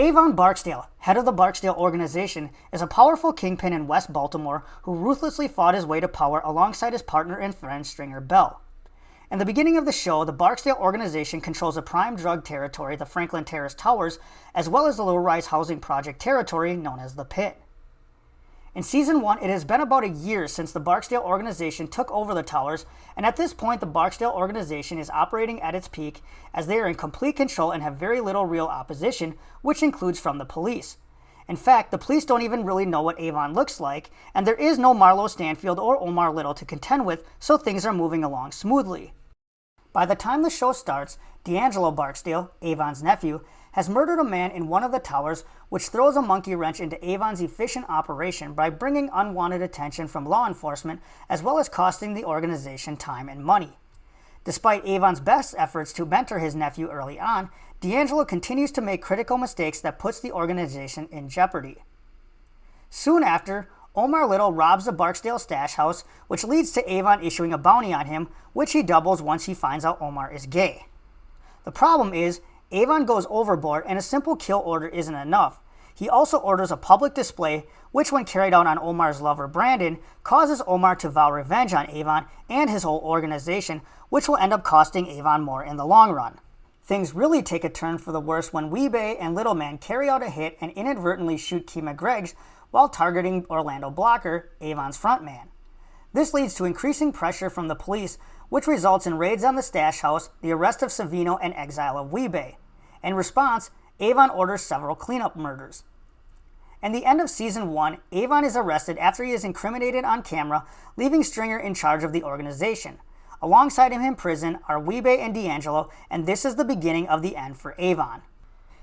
Avon Barksdale, head of the Barksdale organization, is a powerful kingpin in West Baltimore who ruthlessly fought his way to power alongside his partner and friend Stringer Bell. In the beginning of the show, the Barksdale organization controls a prime drug territory, the Franklin Terrace Towers, as well as the low-rise housing project territory known as the Pit. In Season 1, it has been about a year since the Barksdale organization took over the towers, and at this point the Barksdale organization is operating at its peak as they are in complete control and have very little real opposition, which includes from the police. In fact, the police don't even really know what Avon looks like, and there is no Marlo Stanfield or Omar Little to contend with, so things are moving along smoothly. By the time the show starts, D'Angelo Barksdale, Avon's nephew, has murdered a man in one of the towers, which throws a monkey wrench into Avon's efficient operation by bringing unwanted attention from law enforcement, as well as costing the organization time and money. Despite Avon's best efforts to mentor his nephew early on, D'Angelo continues to make critical mistakes that puts the organization in jeopardy. Soon after, Omar Little robs the Barksdale stash house, which leads to Avon issuing a bounty on him, which he doubles once he finds out Omar is gay. The problem is, Avon goes overboard and a simple kill order isn't enough. He also orders a public display, which when carried out on Omar's lover Brandon, causes Omar to vow revenge on Avon and his whole organization, which will end up costing Avon more in the long run. Things really take a turn for the worse when Weebay and Little Man carry out a hit and inadvertently shoot Kima Greggs while targeting Orlando Blocker, Avon's frontman. This leads to increasing pressure from the police, which results in raids on the stash house, the arrest of Savino, and exile of Weebay. In response, Avon orders several cleanup murders. In the end of Season 1, Avon is arrested after he is incriminated on camera, leaving Stringer in charge of the organization. Alongside him in prison are Weebay and D'Angelo, and this is the beginning of the end for Avon.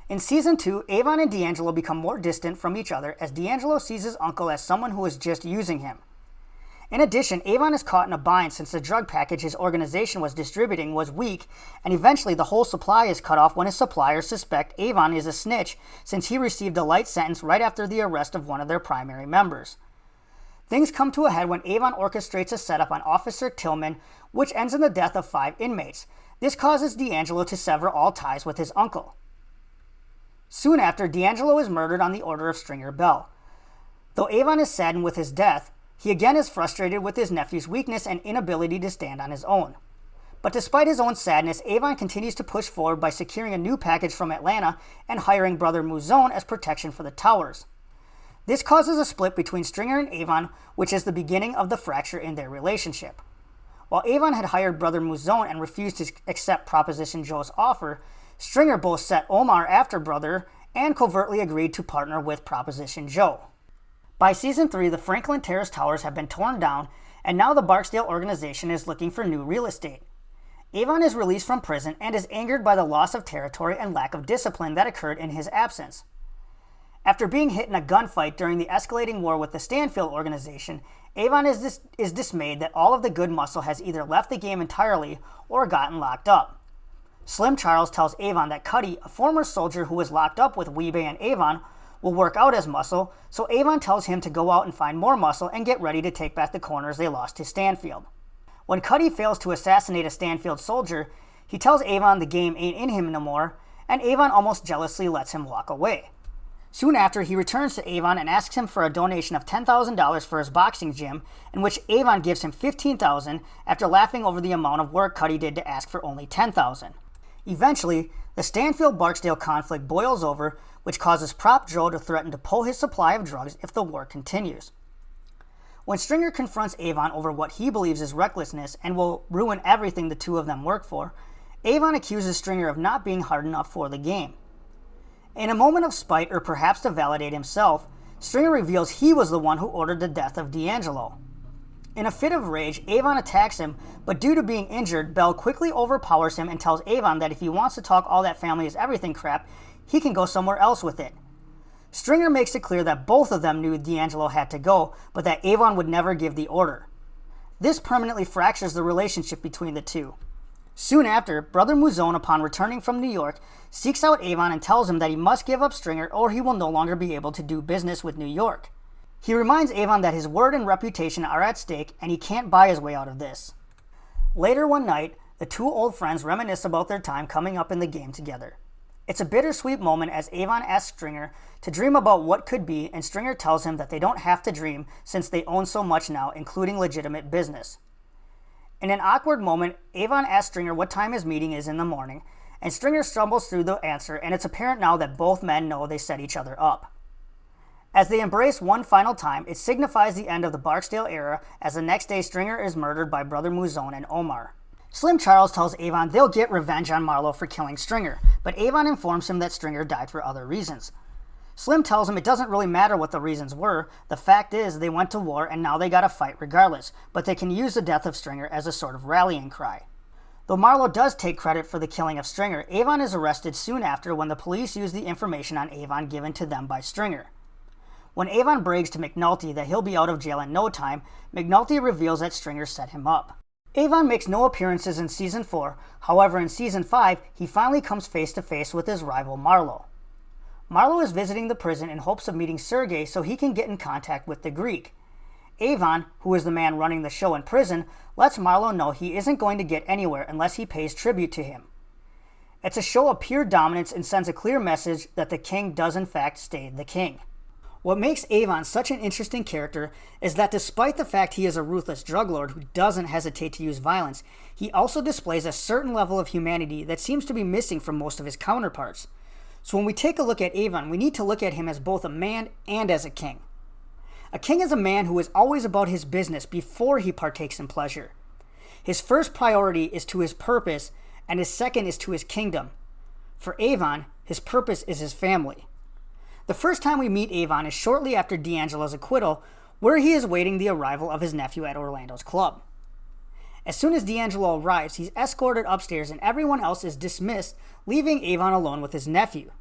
In Season 2, Avon and D'Angelo become more distant from each other as D'Angelo sees his uncle as someone who is just using him. In addition, Avon is caught in a bind since the drug package his organization was distributing was weak, and eventually the whole supply is cut off when his suppliers suspect Avon is a snitch since he received a light sentence right after the arrest of one of their primary members. Things come to a head when Avon orchestrates a setup on Officer Tillman, which ends in the death of 5 inmates. This causes D'Angelo to sever all ties with his uncle. Soon after, D'Angelo is murdered on the order of Stringer Bell. Though Avon is saddened with his death, he again is frustrated with his nephew's weakness and inability to stand on his own. But despite his own sadness, Avon continues to push forward by securing a new package from Atlanta and hiring brother Mouzone as protection for the towers. This causes a split between Stringer and Avon, which is the beginning of the fracture in their relationship. While Avon had hired brother Mouzone and refused to accept Proposition Joe's offer, Stringer both set Omar after brother and covertly agreed to partner with Proposition Joe. By Season 3, the Franklin Terrace Towers have been torn down, and now the Barksdale organization is looking for new real estate. Avon is released from prison and is angered by the loss of territory and lack of discipline that occurred in his absence. After being hit in a gunfight during the escalating war with the Stanfield organization, Avon is dismayed that all of the good muscle has either left the game entirely or gotten locked up. Slim Charles tells Avon that Cuddy, a former soldier who was locked up with Weebay and Avon, will work out as muscle, so Avon tells him to go out and find more muscle and get ready to take back the corners they lost to Stanfield. When Cuddy fails to assassinate a Stanfield soldier, he tells Avon the game ain't in him no more, and Avon almost jealously lets him walk away. Soon after, he returns to Avon and asks him for a donation of $10,000 for his boxing gym, in which Avon gives him $15,000 after laughing over the amount of work Cuddy did to ask for only $10,000. Eventually, the Stanfield-Barksdale conflict boils over, which causes Prop Joe to threaten to pull his supply of drugs if the war continues. When Stringer confronts Avon over what he believes is recklessness and will ruin everything the two of them work for, Avon accuses Stringer of not being hard enough for the game. In a moment of spite, or perhaps to validate himself, Stringer reveals he was the one who ordered the death of D'Angelo. In a fit of rage, Avon attacks him, but due to being injured, Bell quickly overpowers him and tells Avon that if he wants to talk all that family is everything crap, he can go somewhere else with it. Stringer makes it clear that both of them knew D'Angelo had to go, but that Avon would never give the order. This permanently fractures the relationship between the two. Soon after, brother Mouzone, upon returning from New York, seeks out Avon and tells him that he must give up Stringer or he will no longer be able to do business with New York. He reminds Avon that his word and reputation are at stake and he can't buy his way out of this. Later one night, the two old friends reminisce about their time coming up in the game together. It's a bittersweet moment as Avon asks Stringer to dream about what could be, and Stringer tells him that they don't have to dream since they own so much now, including legitimate business. In an awkward moment, Avon asks Stringer what time his meeting is in the morning, and Stringer stumbles through the answer, and it's apparent now that both men know they set each other up. As they embrace one final time, it signifies the end of the Barksdale era, as the next day Stringer is murdered by Brother Mouzone and Omar. Slim Charles tells Avon they'll get revenge on Marlowe for killing Stringer, but Avon informs him that Stringer died for other reasons. Slim tells him it doesn't really matter what the reasons were, the fact is they went to war and now they gotta fight regardless, but they can use the death of Stringer as a sort of rallying cry. Though Marlowe does take credit for the killing of Stringer, Avon is arrested soon after when the police use the information on Avon given to them by Stringer. When Avon brags to McNulty that he'll be out of jail in no time, McNulty reveals that Stringer set him up. Avon makes no appearances in Season 4, however in Season 5 he finally comes face to face with his rival Marlowe. Marlowe is visiting the prison in hopes of meeting Sergei so he can get in contact with the Greek. Avon, who is the man running the show in prison, lets Marlowe know he isn't going to get anywhere unless he pays tribute to him. It's a show of pure dominance and sends a clear message that the king does in fact stay the king. What makes Avon such an interesting character is that despite the fact he is a ruthless drug lord who doesn't hesitate to use violence, he also displays a certain level of humanity that seems to be missing from most of his counterparts. So when we take a look at Avon, we need to look at him as both a man and as a king. A king is a man who is always about his business before he partakes in pleasure. His first priority is to his purpose, and his second is to his kingdom. For Avon, his purpose is his family. The first time we meet Avon is shortly after D'Angelo's acquittal, where he is waiting the arrival of his nephew at Orlando's club. As soon as D'Angelo arrives, he's escorted upstairs and everyone else is dismissed, leaving Avon alone with his nephew.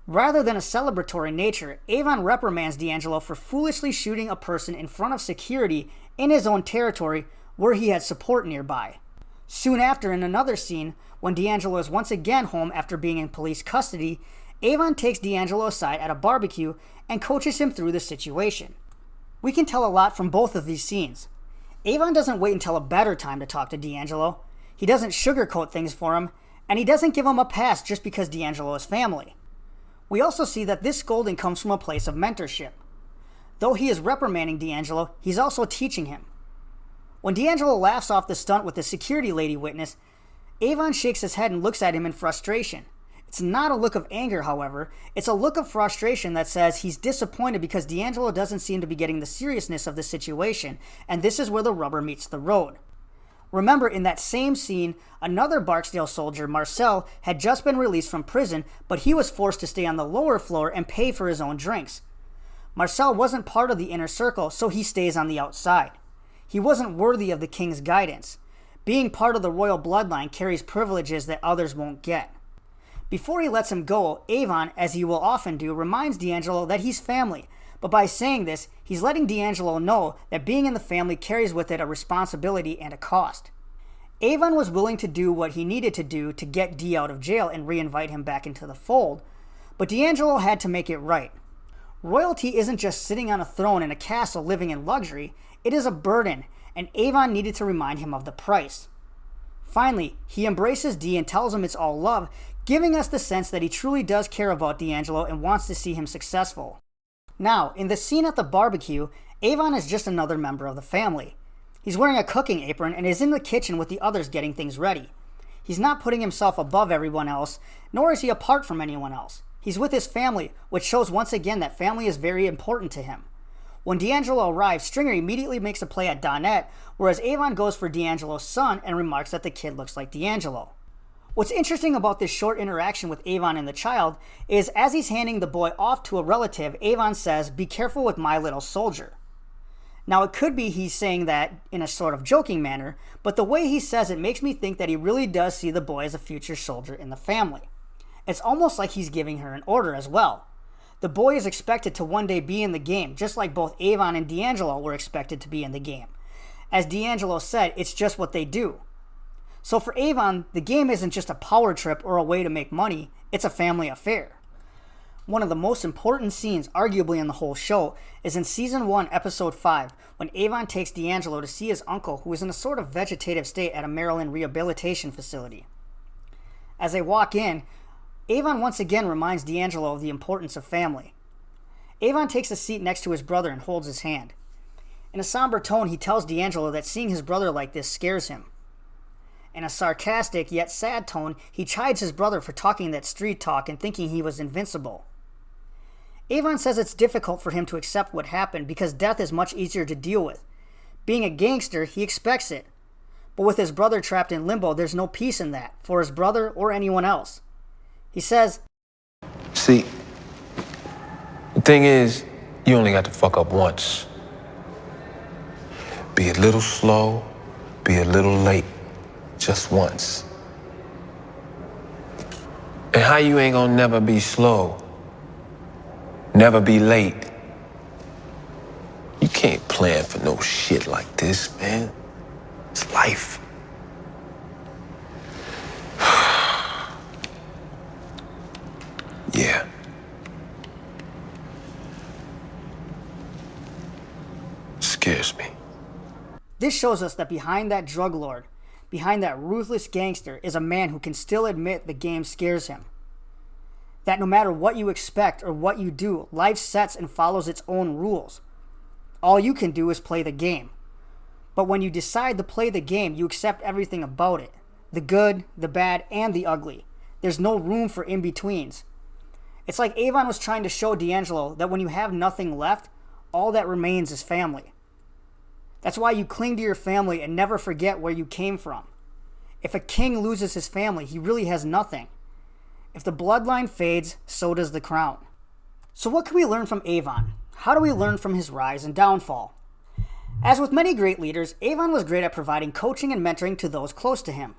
Rather than a celebratory nature, Avon reprimands D'Angelo for foolishly shooting a person in front of security in his own territory where he had support nearby. Soon after, in another scene, when D'Angelo is once again home after being in police custody, Avon takes D'Angelo aside at a barbecue and coaches him through the situation. We can tell a lot from both of these scenes. Avon doesn't wait until a better time to talk to D'Angelo. He doesn't sugarcoat things for him, and he doesn't give him a pass just because D'Angelo is family. We also see that this scolding comes from a place of mentorship. Though he is reprimanding D'Angelo, he's also teaching him. When D'Angelo laughs off the stunt with the security lady witness, Avon shakes his head and looks at him in frustration. It's not a look of anger, however. It's a look of frustration that says he's disappointed because D'Angelo doesn't seem to be getting the seriousness of the situation, and this is where the rubber meets the road. Remember, in that same scene, another Barksdale soldier, Marcel, had just been released from prison, but he was forced to stay on the lower floor and pay for his own drinks. Marcel wasn't part of the inner circle, so he stays on the outside. He wasn't worthy of the king's guidance. Being part of the royal bloodline carries privileges that others won't get. Before he lets him go, Avon, as he will often do, reminds D'Angelo that he's family, but by saying this, he's letting D'Angelo know that being in the family carries with it a responsibility and a cost. Avon was willing to do what he needed to do to get Dee out of jail and reinvite him back into the fold, but D'Angelo had to make it right. Royalty isn't just sitting on a throne in a castle living in luxury, it is a burden, and Avon needed to remind him of the price. Finally, he embraces Dee and tells him it's all love, giving us the sense that he truly does care about D'Angelo and wants to see him successful. Now, in the scene at the barbecue, Avon is just another member of the family. He's wearing a cooking apron and is in the kitchen with the others getting things ready. He's not putting himself above everyone else, nor is he apart from anyone else. He's with his family, which shows once again that family is very important to him. When D'Angelo arrives, Stringer immediately makes a play at Donette, whereas Avon goes for D'Angelo's son and remarks that the kid looks like D'Angelo. What's interesting about this short interaction with Avon and the child is as he's handing the boy off to a relative, Avon says, "Be careful with my little soldier." Now it could be he's saying that in a sort of joking manner, but the way he says it makes me think that he really does see the boy as a future soldier in the family. It's almost like he's giving her an order as well. The boy is expected to one day be in the game, just like both Avon and D'Angelo were expected to be in the game. As D'Angelo said, it's just what they do. So for Avon, the game isn't just a power trip or a way to make money, it's a family affair. One of the most important scenes, arguably in the whole show, is in Season 1, Episode 5, when Avon takes D'Angelo to see his uncle, who is in a sort of vegetative state at a Maryland rehabilitation facility. As they walk in, Avon once again reminds D'Angelo of the importance of family. Avon takes a seat next to his brother and holds his hand. In a somber tone, he tells D'Angelo that seeing his brother like this scares him. In a sarcastic yet sad tone, he chides his brother for talking that street talk and thinking he was invincible. Avon says it's difficult for him to accept what happened because death is much easier to deal with. Being a gangster, he expects it. But with his brother trapped in limbo, there's no peace in that, for his brother or anyone else. He says, "See, the thing is, you only got to fuck up once. Be a little slow, be a little late, just once. And how you ain't gonna never be slow, never be late? You can't plan for no shit like this, man. It's life." Yeah. Scares me. this shows us that behind that drug lord, behind that ruthless gangster, is a man who can still admit the game scares him. That no matter what you expect or what you do, life sets and follows its own rules. All you can do is play the game. But when you decide to play the game, you accept everything about it. The good, the bad, and the ugly. There's no room for in-betweens. It's like Avon was trying to show D'Angelo that when you have nothing left, all that remains is family. That's why you cling to your family and never forget where you came from. If a king loses his family, he really has nothing. If the bloodline fades, so does the crown. So what can we learn from Avon? How do we learn from his rise and downfall? As with many great leaders, Avon was great at providing coaching and mentoring to those close to him.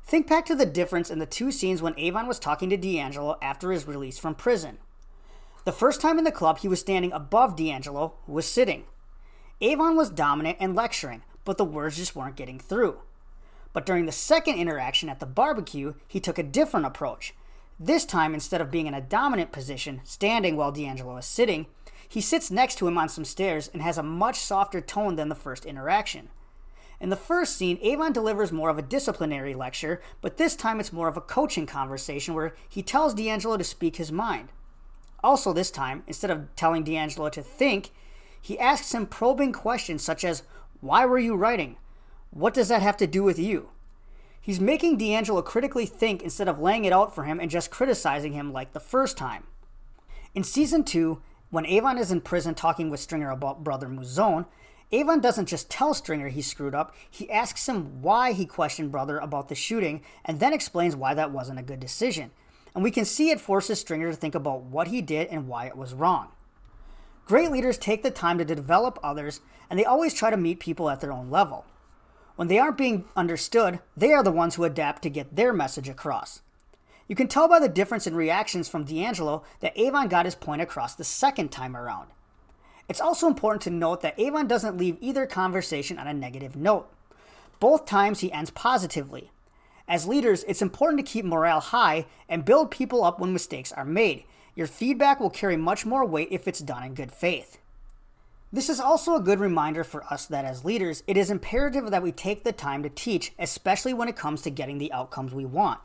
Think back to the difference in the two scenes when Avon was talking to D'Angelo after his release from prison. The first time in the club, he was standing above D'Angelo, who was sitting. Avon was dominant and lecturing, but the words just weren't getting through. But during the second interaction at the barbecue, he took a different approach. This time, instead of being in a dominant position, standing while D'Angelo is sitting, he sits next to him on some stairs and has a much softer tone than the first interaction. In the first scene, Avon delivers more of a disciplinary lecture, but this time it's more of a coaching conversation where he tells D'Angelo to speak his mind. Also this time, instead of telling D'Angelo to think, he asks him probing questions such as, "Why were you writing? What does that have to do with you?" He's making D'Angelo critically think instead of laying it out for him and just criticizing him like the first time. In Season 2, when Avon is in prison talking with Stringer about Brother Mouzone, Avon doesn't just tell Stringer he screwed up, he asks him why he questioned Brother about the shooting and then explains why that wasn't a good decision. And we can see it forces Stringer to think about what he did and why it was wrong. Great leaders take the time to develop others, and they always try to meet people at their own level. When they aren't being understood, they are the ones who adapt to get their message across. You can tell by the difference in reactions from D'Angelo that Avon got his point across the second time around. It's also important to note that Avon doesn't leave either conversation on a negative note. Both times he ends positively. As leaders, it's important to keep morale high and build people up when mistakes are made. Your feedback will carry much more weight if it's done in good faith. This is also a good reminder for us that as leaders, it is imperative that we take the time to teach, especially when it comes to getting the outcomes we want.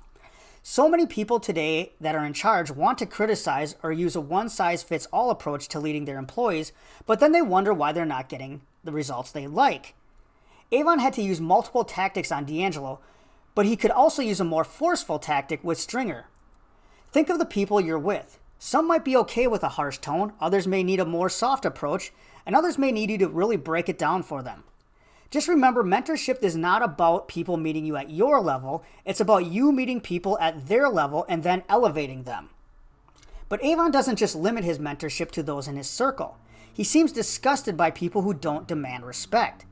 So many people today that are in charge want to criticize or use a one-size-fits-all approach to leading their employees, but then they wonder why they're not getting the results they like. Avon had to use multiple tactics on D'Angelo, but he could also use a more forceful tactic with Stringer. Think of the people you're with. Some might be okay with a harsh tone, others may need a more soft approach, and others may need you to really break it down for them. Just remember, mentorship is not about people meeting you at your level, it's about you meeting people at their level and then elevating them. But Avon doesn't just limit his mentorship to those in his circle. He seems disgusted by people who don't demand respect.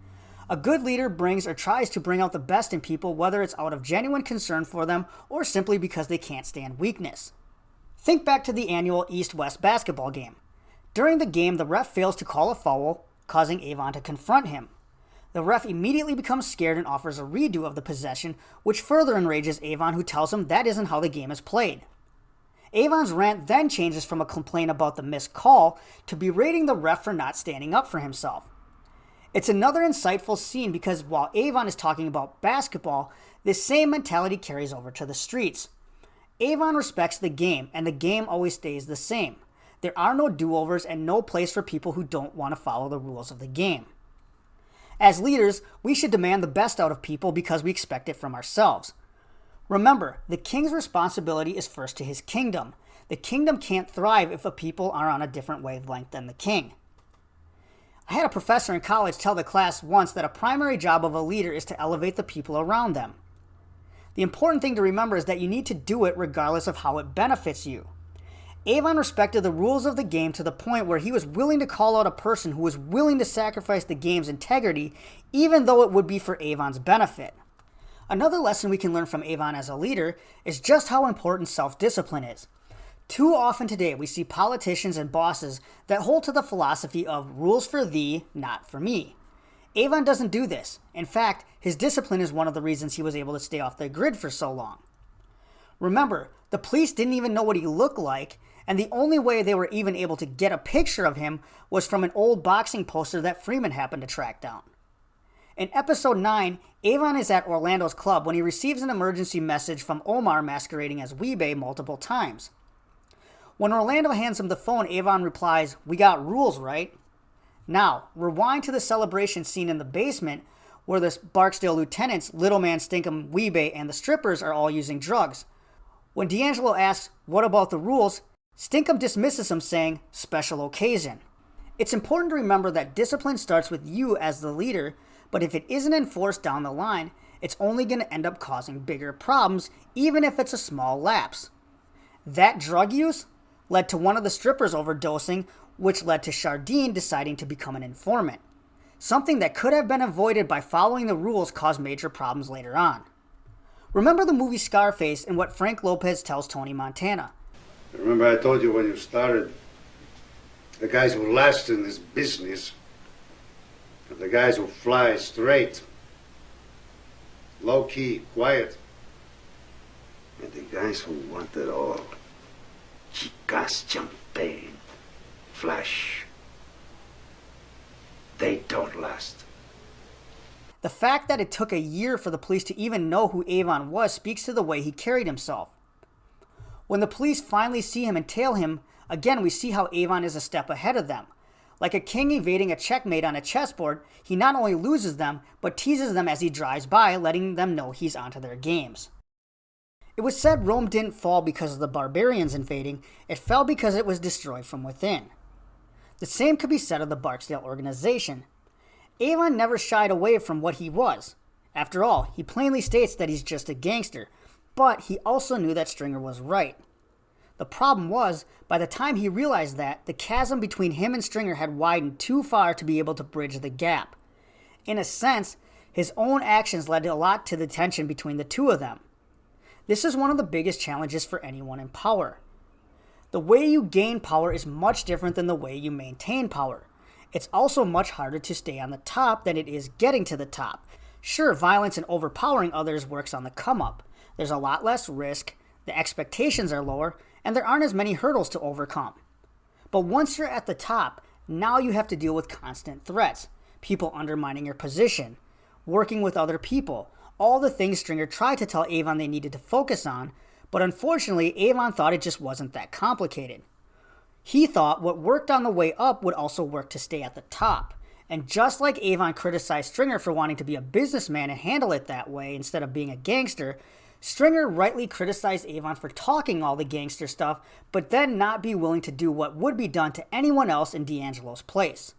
A good leader brings or tries to bring out the best in people, whether it's out of genuine concern for them or simply because they can't stand weakness. Think back to the annual East-West basketball game. During the game, the ref fails to call a foul, causing Avon to confront him. The ref immediately becomes scared and offers a redo of the possession, which further enrages Avon, who tells him that isn't how the game is played. Avon's rant then changes from a complaint about the missed call to berating the ref for not standing up for himself. It's another insightful scene because while Avon is talking about basketball, this same mentality carries over to the streets. Avon respects the game, and the game always stays the same. There are no do-overs and no place for people who don't want to follow the rules of the game. As leaders, we should demand the best out of people because we expect it from ourselves. Remember, the king's responsibility is first to his kingdom. The kingdom can't thrive if the people are on a different wavelength than the king. I had a professor in college tell the class once that a primary job of a leader is to elevate the people around them. The important thing to remember is that you need to do it regardless of how it benefits you. Avon respected the rules of the game to the point where he was willing to call out a person who was willing to sacrifice the game's integrity, even though it would be for Avon's benefit. Another lesson we can learn from Avon as a leader is just how important self-discipline is. Too often today we see politicians and bosses that hold to the philosophy of rules for thee, not for me. Avon doesn't do this. In fact, his discipline is one of the reasons he was able to stay off the grid for so long. Remember, the police didn't even know what he looked like, and the only way they were even able to get a picture of him was from an old boxing poster that Freeman happened to track down. In episode 9, Avon is at Orlando's club when he receives an emergency message from Omar masquerading as Weebay multiple times. When Orlando hands him the phone, Avon replies, "We got rules, right?" Now, rewind to the celebration scene in the basement where the Barksdale lieutenants, Little Man Stinkum, Weebay, and the strippers are all using drugs. When D'Angelo asks, "What about the rules?" Stinkum dismisses him saying, "Special occasion." It's important to remember that discipline starts with you as the leader, but if it isn't enforced down the line, it's only going to end up causing bigger problems, even if it's a small lapse. That drug use led to one of the strippers overdosing, which led to Chardine deciding to become an informant. Something that could have been avoided by following the rules caused major problems later on. Remember the movie Scarface and what Frank Lopez tells Tony Montana. Remember I told you when you started, the guys who last in this business are the guys who fly straight, low-key, quiet, and the guys who want it all. Chicas, champagne, flash. They don't last. The fact that it took a year for the police to even know who Avon was speaks to the way he carried himself. When the police finally see him and tail him, again we see how Avon is a step ahead of them. Like a king evading a checkmate on a chessboard, he not only loses them, but teases them as he drives by, letting them know he's onto their games. It was said Rome didn't fall because of the barbarians invading, it fell because it was destroyed from within. The same could be said of the Barksdale organization. Avon never shied away from what he was. After all, he plainly states that he's just a gangster, but he also knew that Stringer was right. The problem was, by the time he realized that, the chasm between him and Stringer had widened too far to be able to bridge the gap. In a sense, his own actions led a lot to the tension between the two of them. This is one of the biggest challenges for anyone in power. The way you gain power is much different than the way you maintain power. It's also much harder to stay on the top than it is getting to the top. Sure, violence and overpowering others works on the come up. There's a lot less risk, the expectations are lower, and there aren't as many hurdles to overcome. But once you're at the top, now you have to deal with constant threats, people undermining your position, working with other people, all the things Stringer tried to tell Avon they needed to focus on, but unfortunately Avon thought it just wasn't that complicated. He thought what worked on the way up would also work to stay at the top. And just like Avon criticized Stringer for wanting to be a businessman and handle it that way instead of being a gangster, Stringer rightly criticized Avon for talking all the gangster stuff, but then not be willing to do what would be done to anyone else in D'Angelo's place.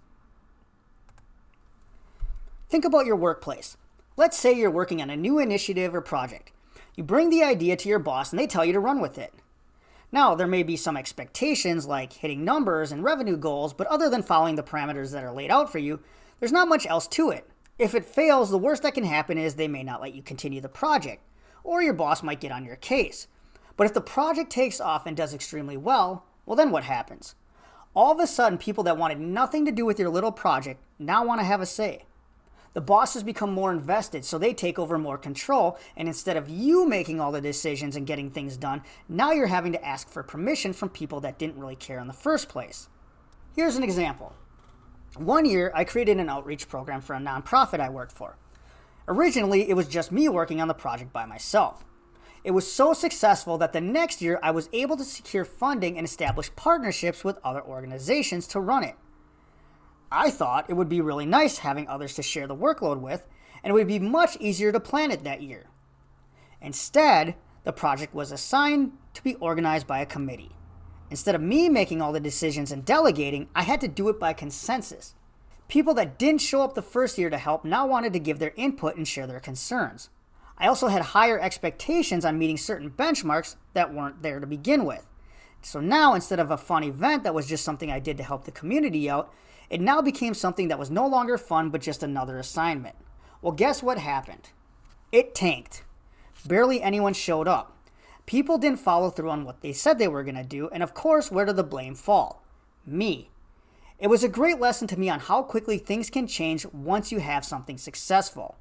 Think about your workplace. Let's say you're working on a new initiative or project. You bring the idea to your boss and they tell you to run with it. Now, there may be some expectations like hitting numbers and revenue goals, but other than following the parameters that are laid out for you, there's not much else to it. If it fails, the worst that can happen is they may not let you continue the project, or your boss might get on your case. But if the project takes off and does extremely well, well then what happens? All of a sudden, people that wanted nothing to do with your little project now want to have a say. The bosses become more invested, so they take over more control, and instead of you making all the decisions and getting things done, now you're having to ask for permission from people that didn't really care in the first place. Here's an example. One year, I created an outreach program for a nonprofit I worked for. Originally, it was just me working on the project by myself. It was so successful that the next year I was able to secure funding and establish partnerships with other organizations to run it. I thought it would be really nice having others to share the workload with, and it would be much easier to plan it that year. Instead, the project was assigned to be organized by a committee. Instead of me making all the decisions and delegating, I had to do it by consensus. People that didn't show up the first year to help now wanted to give their input and share their concerns. I also had higher expectations on meeting certain benchmarks that weren't there to begin with. So now, instead of a fun event that was just something I did to help the community out, it now became something that was no longer fun but just another assignment. Well, guess what happened? It tanked. Barely anyone showed up. People didn't follow through on what they said they were going to do, and of course, where did the blame fall? Me. It was a great lesson to me on how quickly things can change once you have something successful.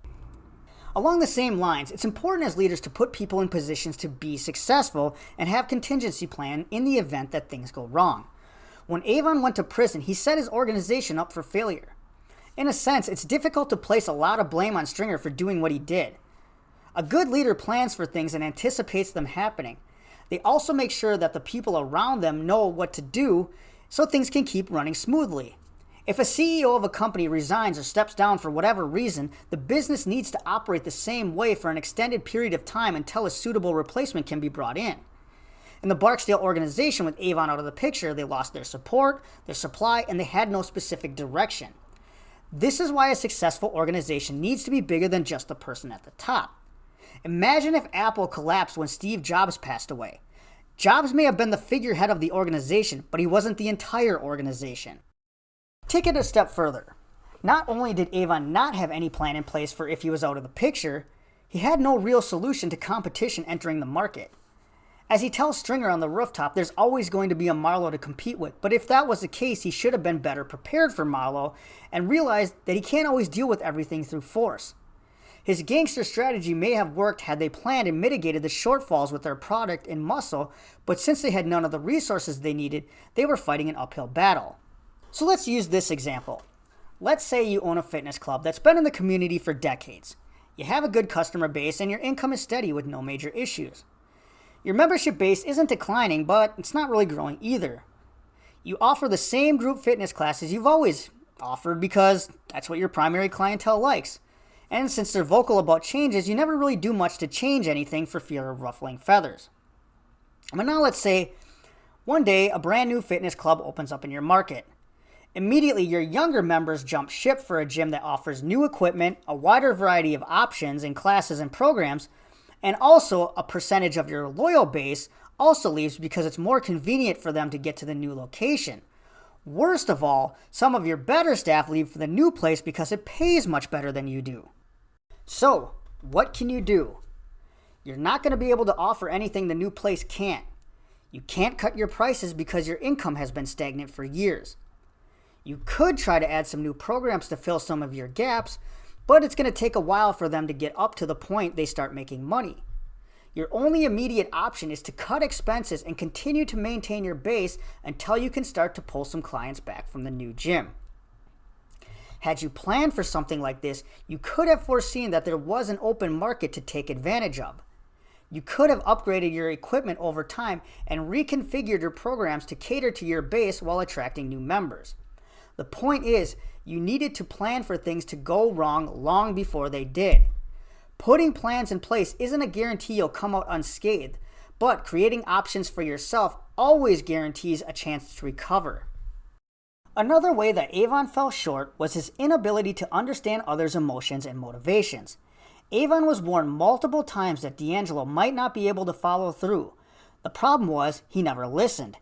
Along the same lines, it's important as leaders to put people in positions to be successful and have contingency plan in the event that things go wrong. When Avon went to prison, he set his organization up for failure. In a sense, it's difficult to place a lot of blame on Stringer for doing what he did. A good leader plans for things and anticipates them happening. They also make sure that the people around them know what to do so things can keep running smoothly. If a CEO of a company resigns or steps down for whatever reason, the business needs to operate the same way for an extended period of time until a suitable replacement can be brought in. In the Barksdale organization, with Avon out of the picture, they lost their support, their supply, and they had no specific direction. This is why a successful organization needs to be bigger than just the person at the top. Imagine if Apple collapsed when Steve Jobs passed away. Jobs may have been the figurehead of the organization, but he wasn't the entire organization. Take it a step further. Not only did Avon not have any plan in place for if he was out of the picture, he had no real solution to competition entering the market. As he tells Stringer on the rooftop, there's always going to be a Marlowe to compete with, but if that was the case, he should have been better prepared for Marlowe and realized that he can't always deal with everything through force. His gangster strategy may have worked had they planned and mitigated the shortfalls with their product and muscle, but since they had none of the resources they needed, they were fighting an uphill battle. So let's use this example. Let's say you own a fitness club that's been in the community for decades. You have a good customer base and your income is steady with no major issues. Your membership base isn't declining, but it's not really growing either. You offer the same group fitness classes you've always offered because that's what your primary clientele likes. And since they're vocal about changes, you never really do much to change anything for fear of ruffling feathers. But now let's say one day a brand new fitness club opens up in your market. Immediately, your younger members jump ship for a gym that offers new equipment, a wider variety of options in classes and programs, and also a percentage of your loyal base also leaves because it's more convenient for them to get to the new location. Worst of all, some of your better staff leave for the new place because it pays much better than you do. So, what can you do? You're not going to be able to offer anything the new place can't. You can't cut your prices because your income has been stagnant for years. You could try to add some new programs to fill some of your gaps, but it's going to take a while for them to get up to the point they start making money. Your only immediate option is to cut expenses and continue to maintain your base until you can start to pull some clients back from the new gym. Had you planned for something like this, you could have foreseen that there was an open market to take advantage of. You could have upgraded your equipment over time and reconfigured your programs to cater to your base while attracting new members. The point is, you needed to plan for things to go wrong long before they did. Putting plans in place isn't a guarantee you'll come out unscathed, but creating options for yourself always guarantees a chance to recover. Another way that Avon fell short was his inability to understand others' emotions and motivations. Avon was warned multiple times that D'Angelo might not be able to follow through. The problem was, he never listened.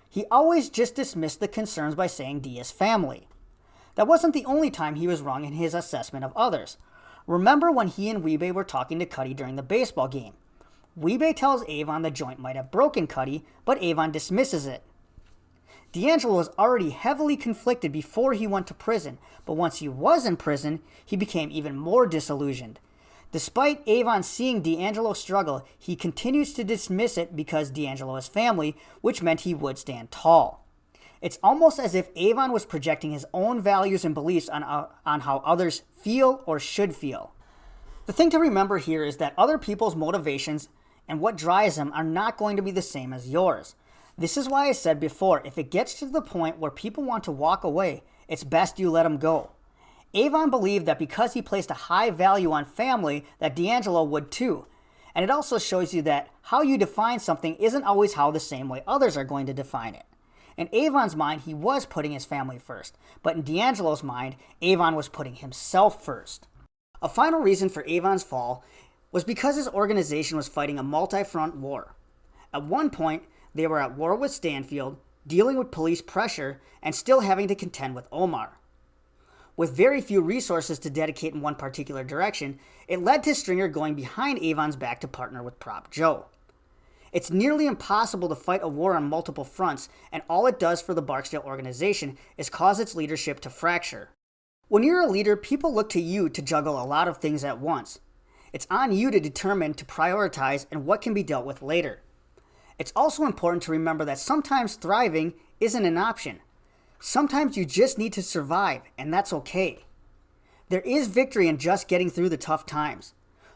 He always just dismissed the concerns by saying D is family. That wasn't the only time he was wrong in his assessment of others. Remember when he and Weebay were talking to Cuddy during the baseball game? Weebay tells Avon the joint might have broken Cuddy, but Avon dismisses it. D'Angelo was already heavily conflicted before he went to prison, but once he was in prison, he became even more disillusioned. Despite Avon seeing D'Angelo struggle, he continues to dismiss it because D'Angelo is family, which meant he would stand tall. It's almost as if Avon was projecting his own values and beliefs on how others feel or should feel. The thing to remember here is that other people's motivations and what drives him are not going to be the same as yours. This is why I said before, if it gets to the point where people want to walk away, it's best you let them go. Avon believed that because he placed a high value on family, that D'Angelo would too. And it also shows you that how you define something isn't always how the same way others are going to define it. In Avon's mind, he was putting his family first, but in D'Angelo's mind, Avon was putting himself first. A final reason for Avon's fall was because his organization was fighting a multi-front war. At one point, they were at war with Stanfield, dealing with police pressure, and still having to contend with Omar. With very few resources to dedicate in one particular direction, it led to Stringer going behind Avon's back to partner with Prop Joe. It's nearly impossible to fight a war on multiple fronts, and all it does for the Barksdale organization is cause its leadership to fracture. When you're a leader, people look to you to juggle a lot of things at once. It's on you to determine to prioritize and what can be dealt with later. It's also important to remember that sometimes thriving isn't an option. Sometimes you just need to survive, and that's okay. There is victory in just getting through the tough times.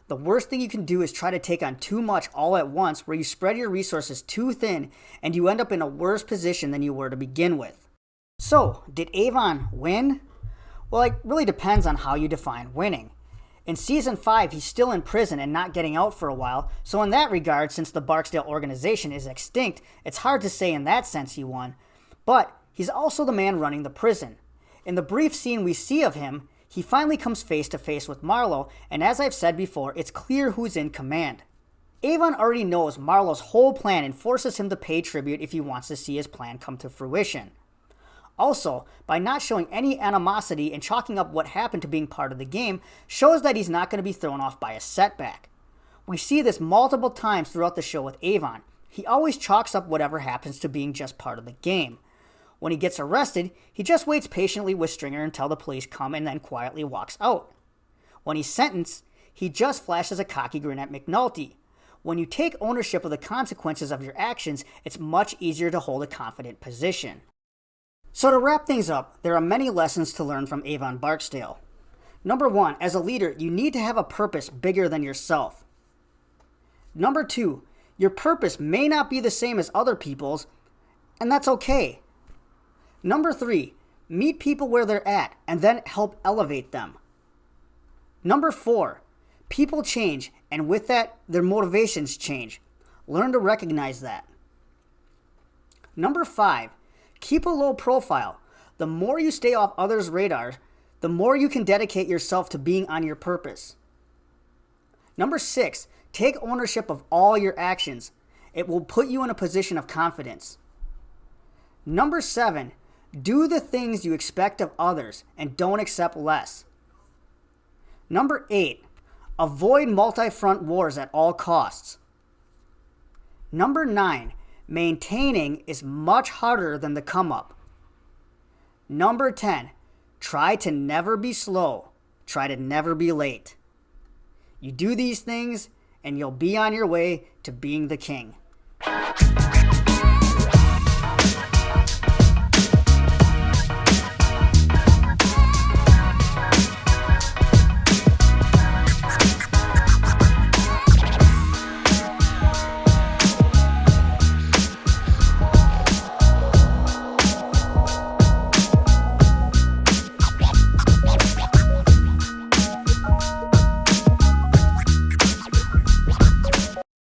The worst thing you can do is try to take on too much all at once, where you spread your resources too thin and you end up in a worse position than you were to begin with. So, did Avon win? Well, it really depends on how you define winning. In Season 5, he's still in prison and not getting out for a while, so in that regard, since the Barksdale organization is extinct, it's hard to say in that sense he won. But he's also the man running the prison. In the brief scene we see of him, he finally comes face to face with Marlo, and as I've said before, it's clear who's in command. Avon already knows Marlo's whole plan and forces him to pay tribute if he wants to see his plan come to fruition. Also, by not showing any animosity and chalking up what happened to being part of the game, shows that he's not going to be thrown off by a setback. We see this multiple times throughout the show with Avon. He always chalks up whatever happens to being just part of the game. When he gets arrested, he just waits patiently with Stringer until the police come and then quietly walks out. When he's sentenced, he just flashes a cocky grin at McNulty. When you take ownership of the consequences of your actions, it's much easier to hold a confident position. So to wrap things up, there are many lessons to learn from Avon Barksdale. Number 1, as a leader, you need to have a purpose bigger than yourself. Number 2, your purpose may not be the same as other people's, and that's okay. Number 3, meet people where they're at and then help elevate them. Number 4, people change, and with that, their motivations change. Learn to recognize that. Number 5, keep a low profile. The more you stay off others' radars, the more you can dedicate yourself to being on your purpose. Number 6, take ownership of all your actions. It will put you in a position of confidence. Number 7, do the things you expect of others and don't accept less. Number 8, avoid multi-front wars at all costs. Number 9, maintaining is much harder than the come-up. Number 10, try to never be slow. Try to never be late. You do these things, and you'll be on your way to being the king.